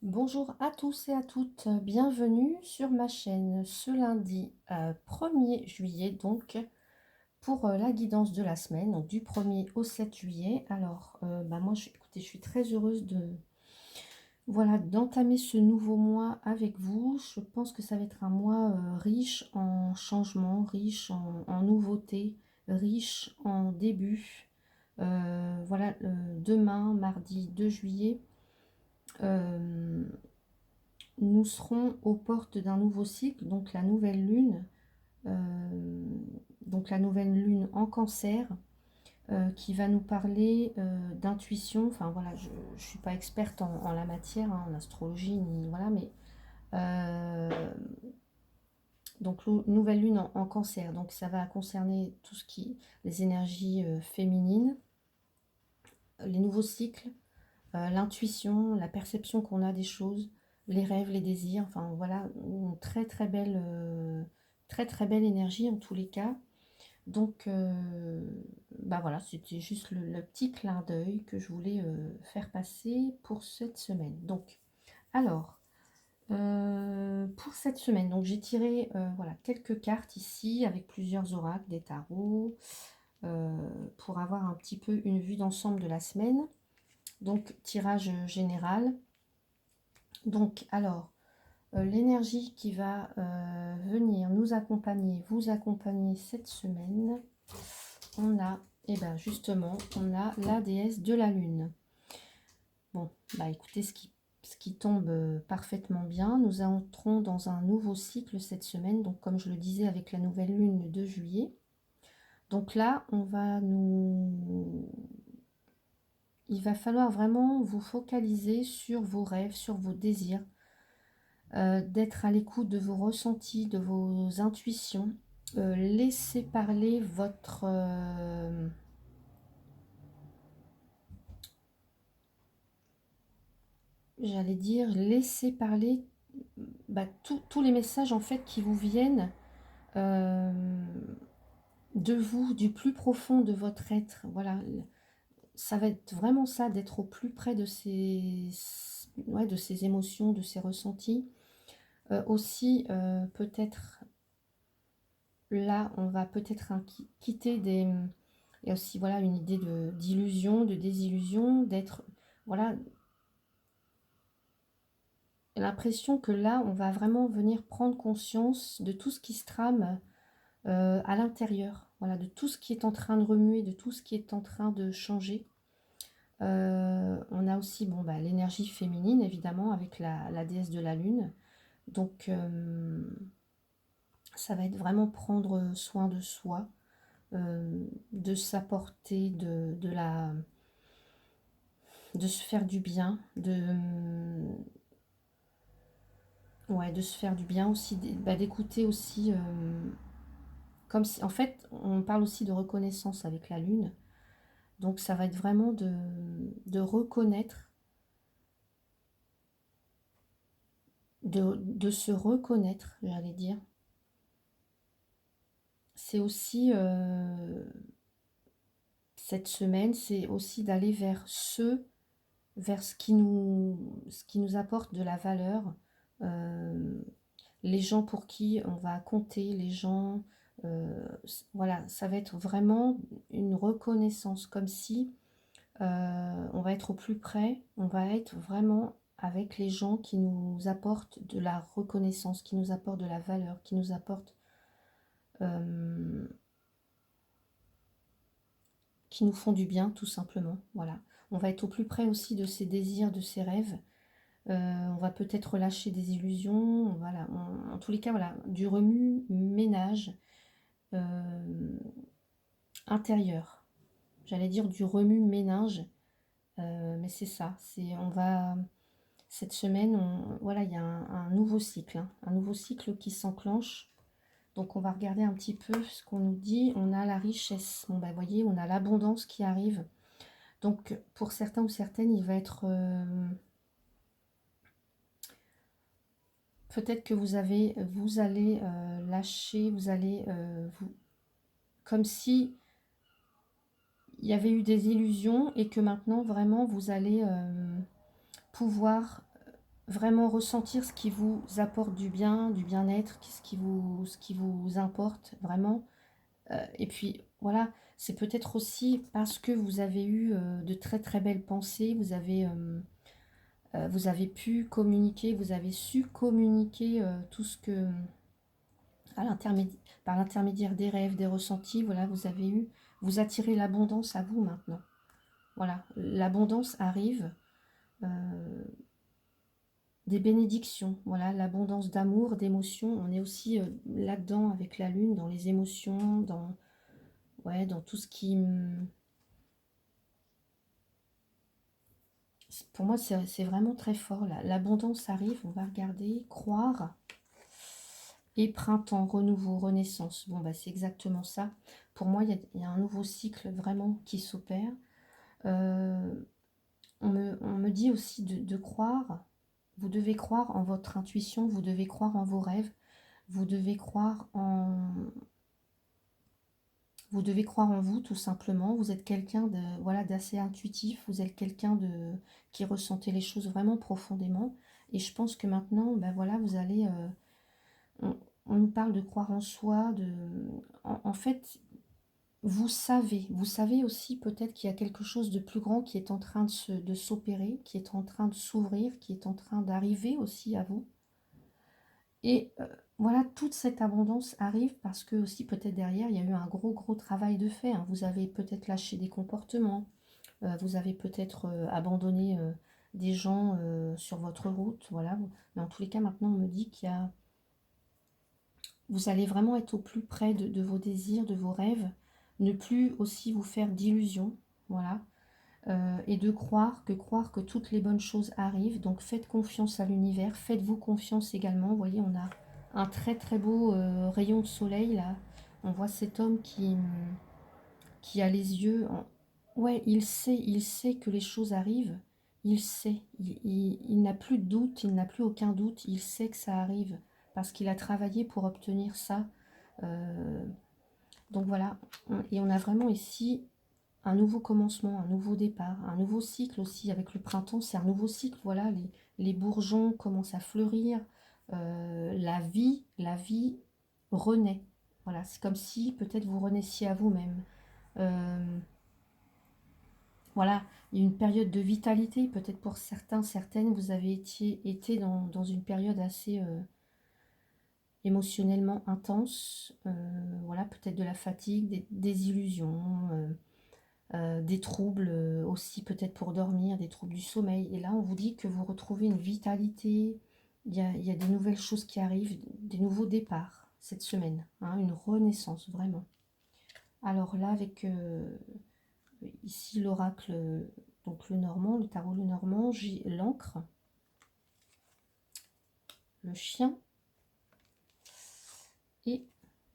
Bonjour à tous et à toutes, bienvenue sur ma chaîne ce lundi 1er juillet donc pour la guidance de la semaine, donc du 1er au 7 juillet. Alors moi écoutez, je suis très heureuse de voilà d'entamer ce nouveau mois avec vous. Je pense que ça va être un mois riche en changements, riche en nouveautés, riche en débuts. Voilà, demain, mardi 2 juillet. Nous serons aux portes d'un nouveau cycle, donc la nouvelle lune, en cancer, qui va nous parler d'intuition. Enfin voilà, je ne suis pas experte en la matière, hein, en astrologie, ni voilà, mais donc nouvelle lune en cancer, donc ça va concerner tout ce qui, les énergies féminines, les nouveaux cycles, l'intuition, la perception qu'on a des choses, les rêves, les désirs, enfin voilà, une très très belle énergie en tous les cas. Donc voilà, c'était juste le petit clin d'œil que je voulais faire passer pour cette semaine. Donc, alors, pour cette semaine, donc j'ai tiré voilà, quelques cartes ici avec plusieurs oracles, des tarots, pour avoir un petit peu une vue d'ensemble de la semaine. Donc, tirage général. Donc, alors, l'énergie qui va venir nous accompagner, vous accompagner cette semaine, on a, et bien justement, on a la déesse de la lune. Bon, bah écoutez, ce qui tombe parfaitement bien, nous entrons dans un nouveau cycle cette semaine, donc comme je le disais avec la nouvelle lune de juillet. Donc là, il va falloir vraiment vous focaliser sur vos rêves, sur vos désirs, d'être à l'écoute de vos ressentis, de vos intuitions. Laissez parler votre... j'allais dire, laissez parler tous les messages en fait qui vous viennent de vous, du plus profond de votre être. Voilà, ça va être vraiment ça, d'être au plus près de ces émotions, de ces ressentis. Aussi, peut-être là, on va peut-être quitter des... Il y a aussi voilà, une idée d'illusion, de désillusion, d'être... Voilà, l'impression que là, on va vraiment venir prendre conscience de tout ce qui se trame à l'intérieur. Voilà, de tout ce qui est en train de remuer, de tout ce qui est en train de changer. On a aussi l'énergie féminine, évidemment, avec la déesse de la lune. Donc, ça va être vraiment prendre soin de soi, de s'apporter de se faire du bien, de se faire du bien aussi, d'écouter aussi, comme si, en fait, on parle aussi de reconnaissance avec la lune, donc ça va être vraiment de reconnaître, de se reconnaître, j'allais dire. C'est aussi, cette semaine, c'est aussi d'aller vers ce qui nous apporte de la valeur, les gens pour qui on va compter, les gens, voilà, ça va être vraiment une reconnaissance, comme si on va être au plus près, on va être vraiment avec les gens qui nous apportent de la reconnaissance, qui nous apportent de la valeur, qui nous apportent, qui nous font du bien, tout simplement. Voilà. On va être au plus près aussi de ses désirs, de ses rêves. On va peut-être lâcher des illusions. Voilà. En tous les cas, voilà, du remue-ménage intérieur. J'allais dire du remue-ménage, mais c'est ça. Cette semaine, voilà, il y a un nouveau cycle, hein, un nouveau cycle qui s'enclenche. Donc on va regarder un petit peu ce qu'on nous dit. On a la richesse. Bon, vous voyez, on a l'abondance qui arrive. Donc pour certains ou certaines, il va être... peut-être que vous allez lâcher, vous allez... comme si il y avait eu des illusions et que maintenant, vraiment, vous allez pouvoir vraiment ressentir ce qui vous apporte du bien, du bien-être, ce qui vous importe vraiment. Et puis voilà, c'est peut-être aussi parce que vous avez eu de très très belles pensées, vous avez pu communiquer, vous avez su communiquer tout ce que, par l'intermédiaire des rêves, des ressentis, voilà, vous attirez l'abondance à vous maintenant. Voilà, l'abondance arrive, euh, des bénédictions, voilà, l'abondance d'amour, d'émotions. On est aussi là-dedans avec la lune, dans les émotions, ouais, dans tout ce qui... Pour moi, c'est vraiment très fort, là. L'abondance arrive, on va regarder, croire, et printemps, renouveau, renaissance. Bon, bah, c'est exactement ça. Pour moi, il y a un nouveau cycle vraiment qui s'opère. Euh, on me dit aussi de croire, vous devez croire en votre intuition, vous devez croire en vos rêves, vous devez croire en, vous devez croire en vous, tout simplement. Vous êtes quelqu'un de, voilà, d'assez intuitif, vous êtes quelqu'un de qui ressentait les choses vraiment profondément. Et je pense que maintenant, ben voilà, vous allez, on, on nous parle de croire en soi, en fait, vous savez aussi peut-être qu'il y a quelque chose de plus grand qui est en train de s'opérer, qui est en train de s'ouvrir, qui est en train d'arriver aussi à vous. Et voilà, toute cette abondance arrive parce que aussi peut-être derrière, il y a eu un gros travail de fait, hein. Vous avez peut-être lâché des comportements, vous avez peut-être abandonné des gens sur votre route, voilà. Mais en tous les cas, maintenant, on me dit vous allez vraiment être au plus près de vos désirs, de vos rêves, ne plus aussi vous faire d'illusions, voilà. Et de croire que toutes les bonnes choses arrivent. Donc faites confiance à l'univers, faites-vous confiance également. Vous voyez, on a un très très beau rayon de soleil là. On voit cet homme qui a les yeux. Ouais, il sait que les choses arrivent. Il sait. Il n'a plus de doute, il n'a plus aucun doute. Il sait que ça arrive parce qu'il a travaillé pour obtenir ça. Euh, donc voilà. Et on a vraiment ici un nouveau commencement, un nouveau départ, un nouveau cycle aussi. Avec le printemps, c'est un nouveau cycle. Voilà, les bourgeons commencent à fleurir. La vie renaît. Voilà, c'est comme si peut-être vous renaissiez à vous-même. Euh, voilà, il y a une période de vitalité. Peut-être pour certains, certaines, vous avez été dans une période assez émotionnellement intense. Voilà, peut-être de la fatigue, des illusions. Des troubles aussi peut-être pour dormir, des troubles du sommeil. Et là, on vous dit que vous retrouvez une vitalité, il y a des nouvelles choses qui arrivent, des nouveaux départs cette semaine, hein, une renaissance vraiment. Alors là, avec ici l'oracle, donc le normand, le tarot le normand, j'ai l'encre, le chien et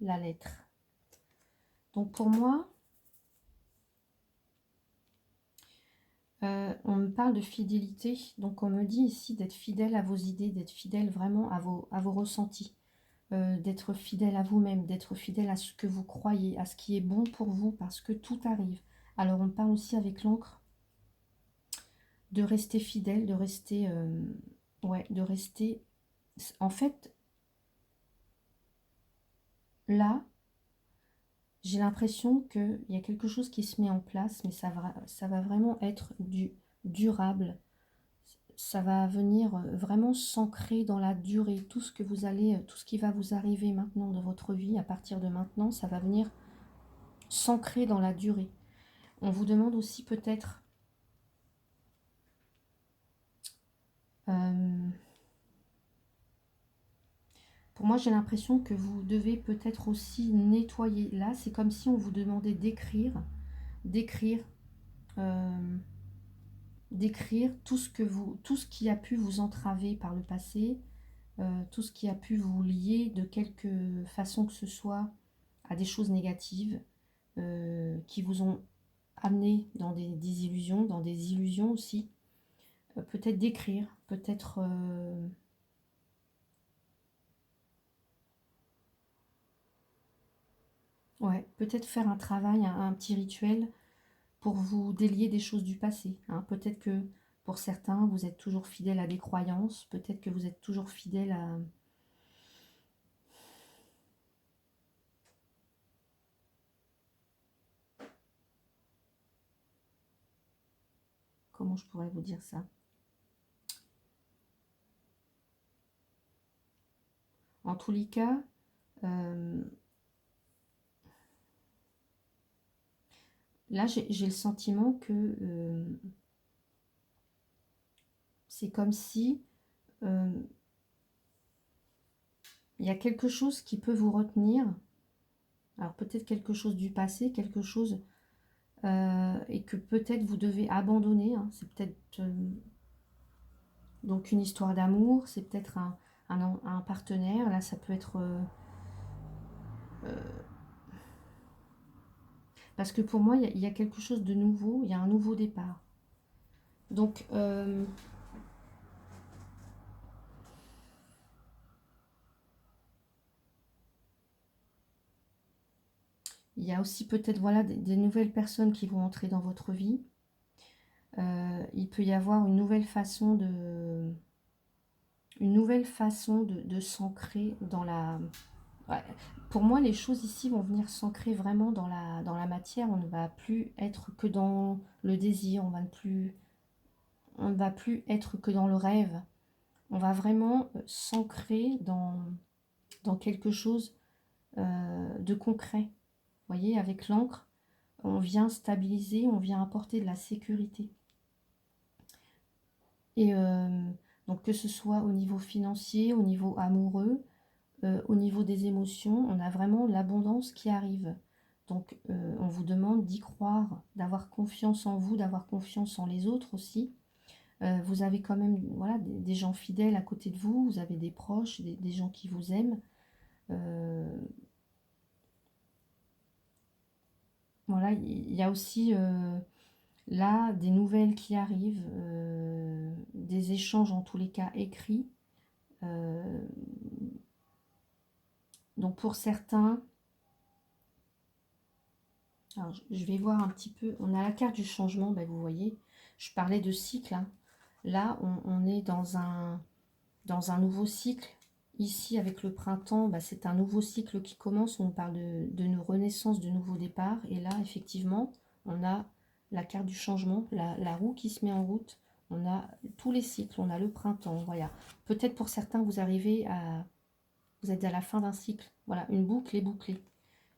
la lettre. Donc pour moi, on me parle de fidélité, donc on me dit ici d'être fidèle à vos idées, d'être fidèle vraiment à vos ressentis, d'être fidèle à vous-même, d'être fidèle à ce que vous croyez, à ce qui est bon pour vous, parce que tout arrive. Alors on parle aussi avec l'encre de rester fidèle, de rester, ouais, de rester. En fait, là, j'ai l'impression qu'il y a quelque chose qui se met en place, mais ça va vraiment être durable. Ça va venir vraiment s'ancrer dans la durée. Tout ce que vous allez, tout ce qui va vous arriver maintenant dans votre vie, à partir de maintenant, ça va venir s'ancrer dans la durée. On vous demande aussi peut-être, euh, pour moi j'ai l'impression que vous devez peut-être aussi nettoyer. Là, c'est comme si on vous demandait d'écrire, euh, d'écrire tout ce qui a pu vous entraver par le passé, tout ce qui a pu vous lier de quelque façon que ce soit à des choses négatives qui vous ont amené dans des désillusions, dans des illusions aussi. Peut-être d'écrire, peut-être ouais, peut-être faire un travail, un petit rituel pour vous délier des choses du passé, hein. Peut-être que Pour certains, vous êtes toujours fidèle à des croyances. Peut-être que vous êtes toujours fidèle à... Comment je pourrais vous dire ça? En tous les cas, là, j'ai le sentiment que c'est comme si il y a quelque chose qui peut vous retenir. Alors peut-être quelque chose du passé, quelque chose et que peut-être vous devez abandonner. Hein. C'est peut-être donc une histoire d'amour, c'est peut-être un partenaire. Là, ça peut être... parce que pour moi, il y a quelque chose de nouveau, il y a un nouveau départ. Donc, il y a aussi peut-être voilà, des nouvelles personnes qui vont entrer dans votre vie. Il peut y avoir une nouvelle façon de s'ancrer dans la... Ouais. Pour moi, les choses ici vont venir s'ancrer vraiment dans la matière. On ne va plus être que dans le désir, on ne va plus être que dans le rêve. On va vraiment s'ancrer dans quelque chose de concret. Vous voyez, avec l'encre, on vient stabiliser, on vient apporter de la sécurité. Et donc que ce soit au niveau financier, au niveau amoureux, au niveau des émotions, on a vraiment l'abondance qui arrive. Donc on vous demande d'y croire, d'avoir confiance en vous, d'avoir confiance en les autres aussi. Vous avez quand même voilà, des gens fidèles à côté de vous, vous avez des proches, des gens qui vous aiment. Voilà, il y a aussi là des nouvelles qui arrivent, des échanges en tous les cas écrits. Euh, donc pour certains, alors je vais voir un petit peu, on a la carte du changement, ben vous voyez, je parlais de cycle, hein. Là on est dans un nouveau cycle. Ici avec le printemps, ben, c'est un nouveau cycle qui commence, on parle de nos renaissances, de nouveaux départs, et là effectivement on a la carte du changement, la roue qui se met en route, on a tous les cycles, on a le printemps, voilà. Peut-être pour certains vous êtes à la fin d'un cycle, voilà, une boucle est bouclée.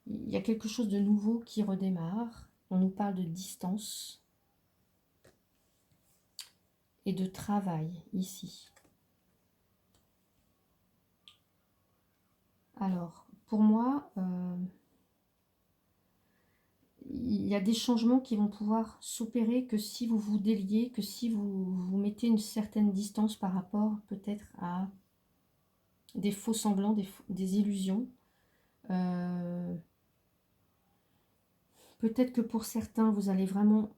Il y a quelque chose de nouveau qui redémarre. On nous parle de distance et de travail ici. Alors, pour moi, il y a des changements qui vont pouvoir s'opérer que si vous vous déliez, que si vous mettez une certaine distance par rapport peut-être à des faux semblants, des illusions. Peut-être que pour certains, vous allez vraiment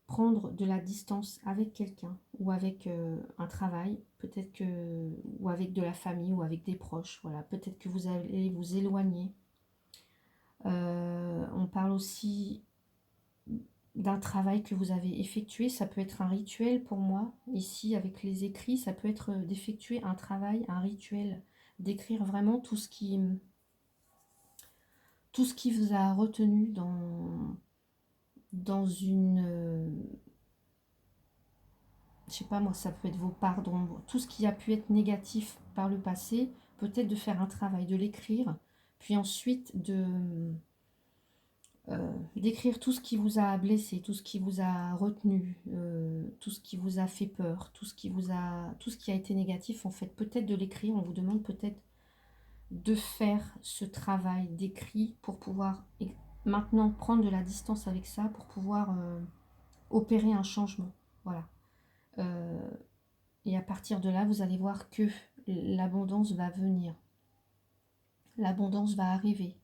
prendre de la distance avec quelqu'un ou avec un travail, peut-être que ou avec de la famille ou avec des proches. Voilà, peut-être que vous allez vous éloigner. On parle aussi d'un travail que vous avez effectué. Ça peut être un rituel pour moi. Ici, avec les écrits, ça peut être d'effectuer un travail, un rituel, d'écrire vraiment tout ce qui vous a retenu dans une je sais pas moi, ça peut être vos parts d'ombre, tout ce qui a pu être négatif par le passé, peut-être de faire un travail, de l'écrire, puis ensuite d'écrire tout ce qui vous a blessé, tout ce qui vous a retenu, tout ce qui vous a fait peur, tout ce qui a été négatif, en fait, peut-être de l'écrire. On vous demande peut-être de faire ce travail d'écrit pour pouvoir maintenant prendre de la distance avec ça, pour pouvoir opérer un changement. Voilà. Euh, Et à partir de là, vous allez voir que l'abondance va venir. L'abondance va arriver.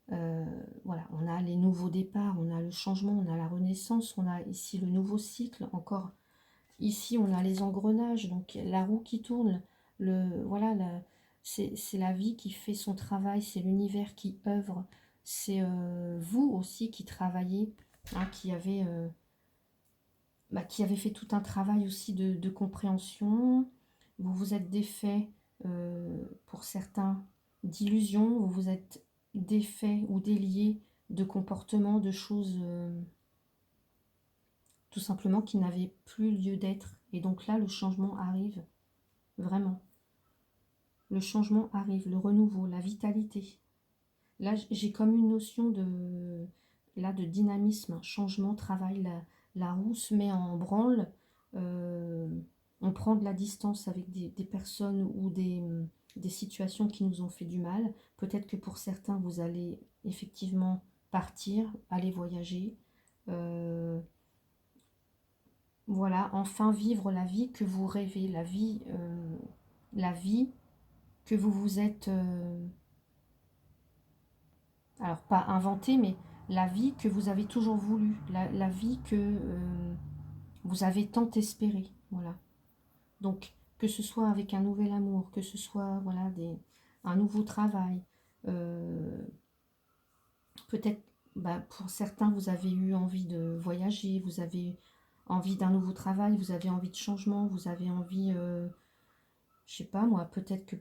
Voilà, on a les nouveaux départs, on a le changement, on a la renaissance, on a ici le nouveau cycle. Encore ici, on a les engrenages, donc la roue qui tourne. Voilà, c'est la vie qui fait son travail, c'est l'univers qui œuvre. C'est vous aussi qui travaillez, hein, qui avez qui avait fait tout un travail aussi de compréhension. Vous vous êtes défait, pour certains, d'illusions. Vous vous êtes défait ou délié de comportements, de choses tout simplement qui n'avaient plus lieu d'être. Et donc là, le changement arrive, vraiment. Le changement arrive, le renouveau, la vitalité. Là, j'ai comme une notion de dynamisme, changement, travail. La roue se met en branle. euh, on prend de la distance avec des personnes ou des situations qui nous ont fait du mal. Peut-être que pour certains, vous allez effectivement partir, aller voyager. Voilà, enfin vivre la vie que vous rêvez, la vie que vous vous êtes... alors pas inventé, mais la vie que vous avez toujours voulu, la vie que vous avez tant espéré, voilà. Donc, que ce soit avec un nouvel amour, que ce soit, voilà, un nouveau travail, peut-être, pour certains, vous avez eu envie de voyager, vous avez envie d'un nouveau travail, vous avez envie de changement, vous avez envie, je sais pas moi, peut-être que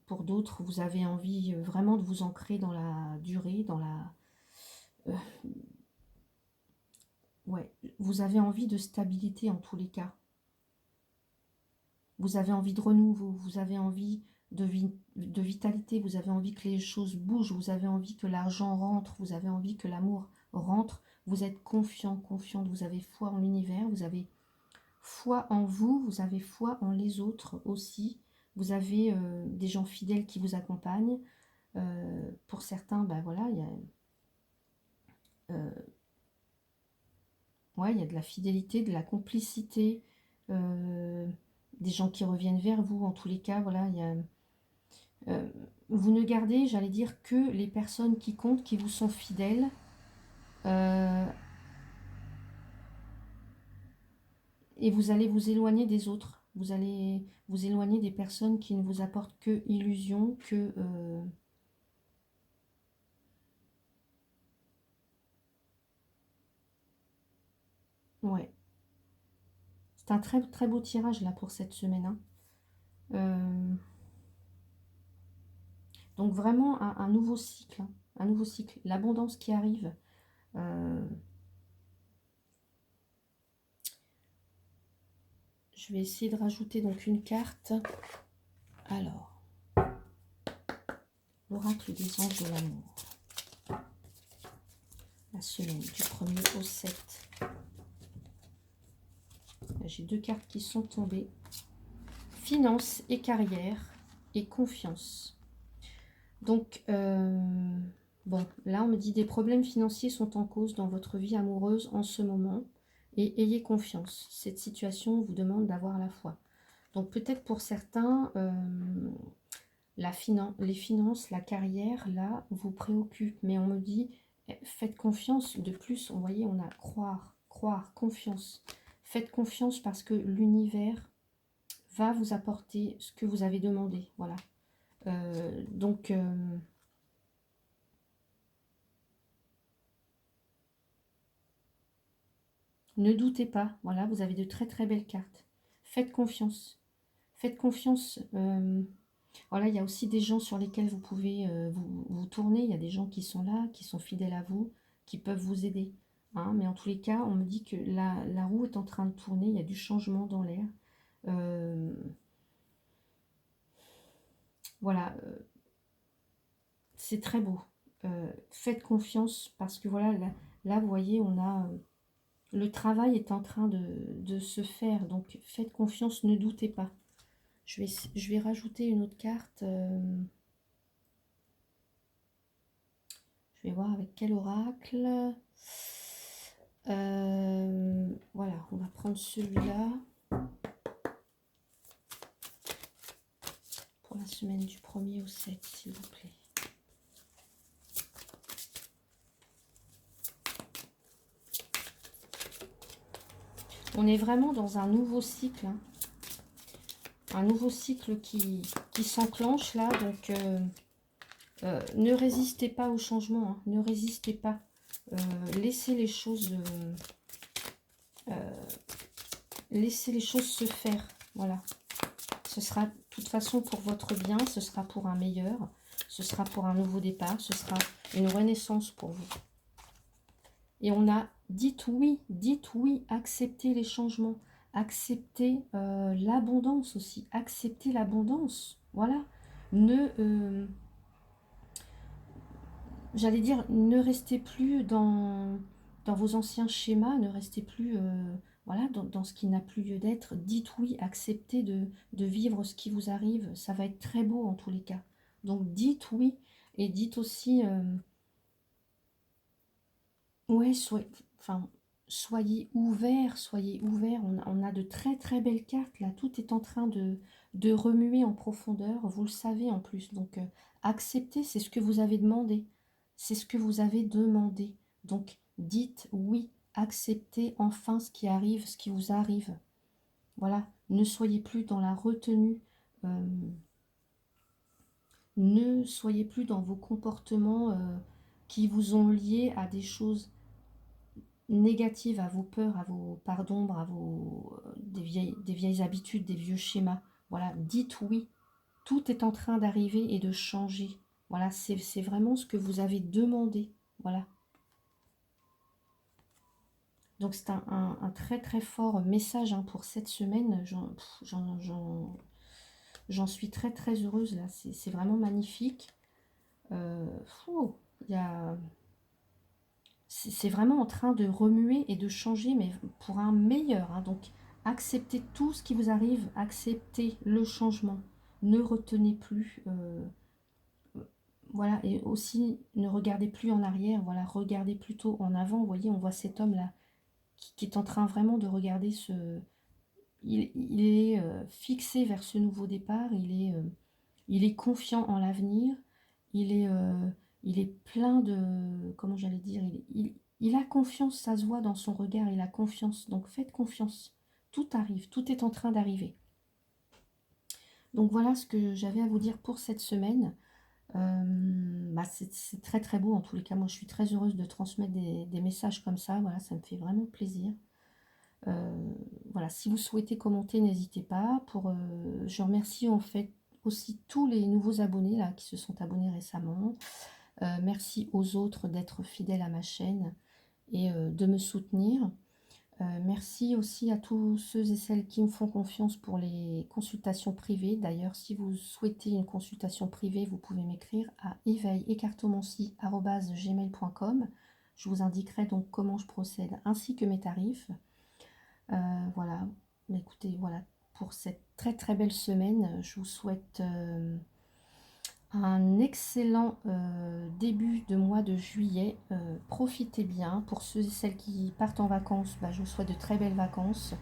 pour d'autres, vous avez envie vraiment de vous ancrer dans la durée, euh, ouais, vous avez envie de stabilité en tous les cas. Vous avez envie de renouveau, vous avez envie de vitalité, vous avez envie que les choses bougent, vous avez envie que l'argent rentre, vous avez envie que l'amour rentre. Vous êtes confiant, confiante, vous avez foi en l'univers, vous avez foi en vous, vous avez foi en les autres aussi. Vous avez des gens fidèles qui vous accompagnent. Pour certains, voilà, euh, ouais, il y a de la fidélité, de la complicité, des gens qui reviennent vers vous. En tous les cas, voilà, vous ne gardez, j'allais dire, que les personnes qui comptent, qui vous sont fidèles. euh, et vous allez vous éloigner des autres. Vous allez vous éloigner des personnes qui ne vous apportent que illusion, que... ouais. C'est un très, très beau tirage, là, pour cette semaine, hein. Euh, donc, vraiment, un nouveau cycle, hein, un nouveau cycle. L'abondance qui arrive. euh, Je vais essayer de rajouter donc une carte. Alors, l'oracle des anges de l'amour. La semaine du 1er au 7. J'ai deux cartes qui sont tombées. Finance et carrière et confiance. Donc, bon, là on me dit des problèmes financiers sont en cause dans votre vie amoureuse en ce moment. Et ayez confiance. Cette situation vous demande d'avoir la foi. Donc peut-être pour certains, les finances, la carrière, là, vous préoccupe. Mais on me dit, faites confiance. De plus, vous voyez, on a croire, confiance. Faites confiance parce que l'univers va vous apporter ce que vous avez demandé. Voilà. Donc, ne doutez pas. Voilà, vous avez de très très belles cartes. Faites confiance. Faites confiance. Voilà, il y a aussi des gens sur lesquels vous pouvez vous tourner. Il y a des gens qui sont là, qui sont fidèles à vous, qui peuvent vous aider. Hein. Mais en tous les cas, on me dit que la roue est en train de tourner. Il y a du changement dans l'air. Voilà, c'est très beau. Faites confiance parce que voilà, là vous voyez, on a le travail est en train de se faire. Donc faites confiance, ne doutez pas. Je vais rajouter une autre carte. Je vais voir avec quel oracle. Voilà, on va prendre celui-là pour la semaine du 1er au 7, s'il vous plaît. On est vraiment dans un nouveau cycle, hein. Un nouveau cycle qui s'enclenche là, donc ne résistez pas au changement, hein. Ne résistez pas. Laissez les choses laissez les choses se faire. Voilà. Ce sera de toute façon pour votre bien, ce sera pour un meilleur, ce sera pour un nouveau départ, ce sera une renaissance pour vous. Et on a dites oui, acceptez les changements, acceptez l'abondance aussi, acceptez l'abondance. Voilà. Ne, j'allais dire, ne restez plus dans vos anciens schémas, ne restez plus voilà, dans ce qui n'a plus lieu d'être. Dites oui, acceptez de vivre ce qui vous arrive. Ça va être très beau en tous les cas. Donc dites oui et dites aussi, ouais, soyez ouverts, soyez ouverts. On a de très très belles cartes là. Tout est en train de remuer en profondeur. Vous le savez en plus. Donc acceptez, c'est ce que vous avez demandé. C'est ce que vous avez demandé. Donc dites oui, acceptez enfin ce qui arrive, ce qui vous arrive. Voilà, ne soyez plus dans la retenue. euh, ne soyez plus dans vos comportements qui vous ont lié à des choses négatives, à vos peurs, à vos parts d'ombre, à vos des vieilles habitudes, des vieux schémas. Voilà, dites oui. Tout est en train d'arriver et de changer. Voilà, c'est vraiment ce que vous avez demandé. Voilà. Donc c'est un très très fort message hein, pour cette semaine. J'en suis très très heureuse là. C'est vraiment magnifique. Il y a... C'est vraiment en train de remuer et de changer, mais pour un meilleur. Hein. Donc, acceptez tout ce qui vous arrive, acceptez le changement. Ne retenez plus. Voilà, et aussi ne regardez plus en arrière, voilà, regardez plutôt en avant. Vous voyez, on voit cet homme-là qui est en train vraiment de regarder ce... Il est fixé vers ce nouveau départ, il est confiant en l'avenir, il est plein de... Comment j'allais dire il a confiance, ça se voit dans son regard, il a confiance. Donc faites confiance. Tout arrive, tout est en train d'arriver. Donc voilà ce que j'avais à vous dire pour cette semaine. C'est très très beau en tous les cas. Moi je suis très heureuse de transmettre des messages comme ça. Voilà, ça me fait vraiment plaisir. Voilà, si vous souhaitez commenter, n'hésitez pas. Je remercie en fait aussi tous les nouveaux abonnés là, qui se sont abonnés récemment. Merci aux autres d'être fidèles à ma chaîne et de me soutenir. Merci aussi à tous ceux et celles qui me font confiance pour les consultations privées. D'ailleurs, si vous souhaitez une consultation privée, vous pouvez m'écrire à eveillecartomancie@gmail.com. Je vous indiquerai donc comment je procède ainsi que mes tarifs. Voilà, écoutez, voilà, pour cette très très belle semaine, je vous souhaite un excellent début de mois de juillet. Profitez bien. Pour ceux et celles qui partent en vacances, je vous souhaite de très belles vacances.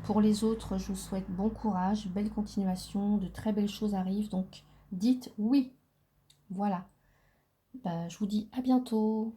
Pour les autres, je vous souhaite bon courage, belle continuation, de très belles choses arrivent. Donc, dites oui. Voilà. Je vous dis à bientôt.